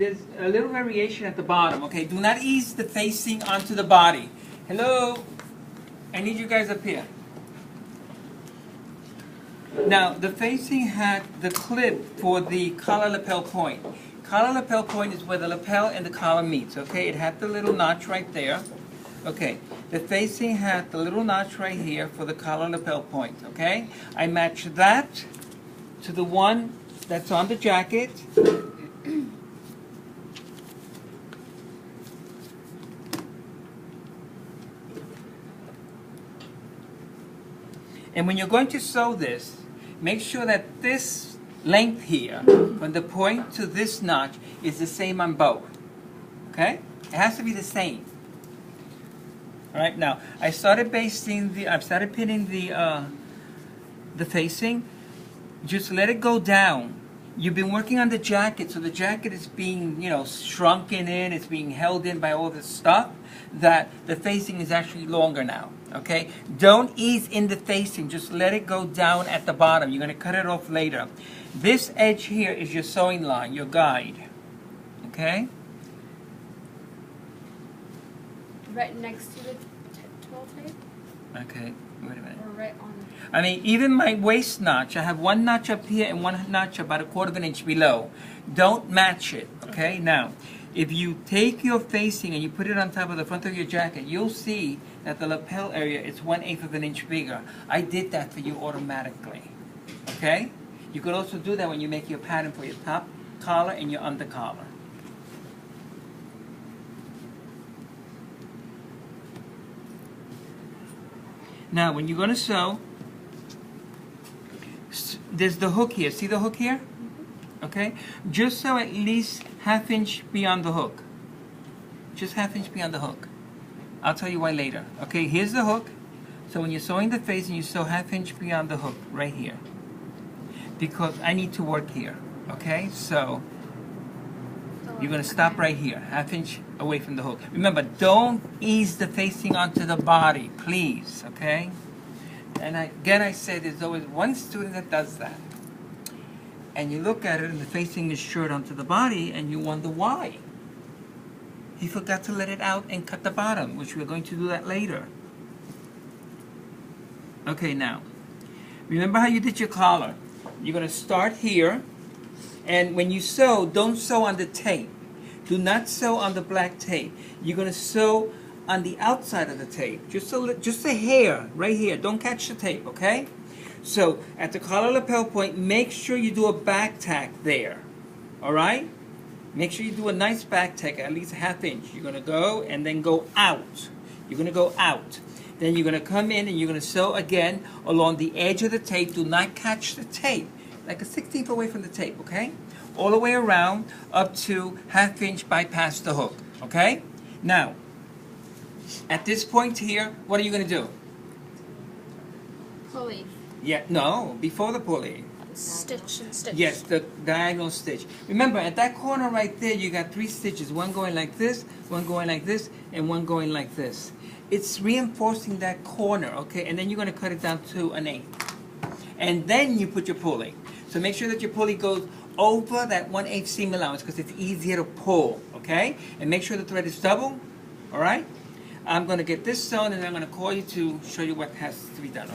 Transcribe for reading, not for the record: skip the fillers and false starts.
there's a little variation at the bottom, okay? Do not ease the facing onto the body. Hello? I need you guys up here. Now, the facing had the clip for the collar lapel point. Collar lapel point is where the lapel and the collar meets, okay? It had the little notch right there. Okay, the facing had the little notch right here for the collar lapel point, okay? I matched that to the one that's on the jacket. And when you're going to sew this, make sure that this length here, from the point to this notch, is the same on both. Okay? It has to be the same. All right. Now, I started pinning the facing. Just let it go down. You've been working on the jacket, so the jacket is being, shrunken in. It's being held in by all this stuff. That the facing is actually longer now. Okay? Don't ease in the facing. Just let it go down at the bottom. You're going to cut it off later. This edge here is your sewing line, your guide. Okay? Right next to the twill tape? Okay. Wait a minute. Or right on it? I mean, even my waist notch, I have one notch up here and one notch about 1/4 of an inch below. Don't match it. Okay? Now, if you take your facing and you put it on top of the front of your jacket, you'll see that the lapel area is 1/8 of an inch bigger. I did that for you automatically. Okay? You could also do that when you make your pattern for your top collar and your under collar. Now, when you're going to sew, there's the hook here. See the hook here? Okay? Just sew at least 1/2 inch beyond the hook. Just 1/2 inch beyond the hook. I'll tell you why later. Okay, here's the hook. So when you're sewing the face, and you sew 1/2 inch beyond the hook, right here. Because I need to work here. Okay? So you're going to stop right here, 1/2 inch away from the hook. Remember, don't ease the facing onto the body, please. Okay? And again, I said there's always one student that does that. And you look at it and the facing is short onto the body and you wonder why. He forgot to let it out and cut the bottom, which we're going to do that later. Okay, now, remember how you did your collar. You're going to start here, and when you sew, don't sew on the tape. Do not sew on the black tape. You're going to sew on the outside of the tape, just a hair right here. Don't catch the tape, okay? So at the collar lapel point, make sure you do a back tack there. All right? Make sure you do a nice back tack, at least 1/2 inch. You're going to go and then go out. You're going to go out. Then you're going to come in and you're going to sew again along the edge of the tape. Do not catch the tape. Like a 1/16 away from the tape, okay? All the way around up to 1/2 inch bypass the hook, okay? Now, at this point here, what are you going to do? Pulley. Yeah, no, before the pulley. Stitch and stitch. Yes, the diagonal stitch. Remember, at that corner right there, you got 3 stitches. One going like this, one going like this, and one going like this. It's reinforcing that corner, okay? And then you're going to cut it down to 1/8. And then you put your pulley. So make sure that your pulley goes over that 1/8 seam allowance because it's easier to pull, okay? And make sure the thread is double, all right? I'm going to get this sewn and I'm going to call you to show you what has to be done.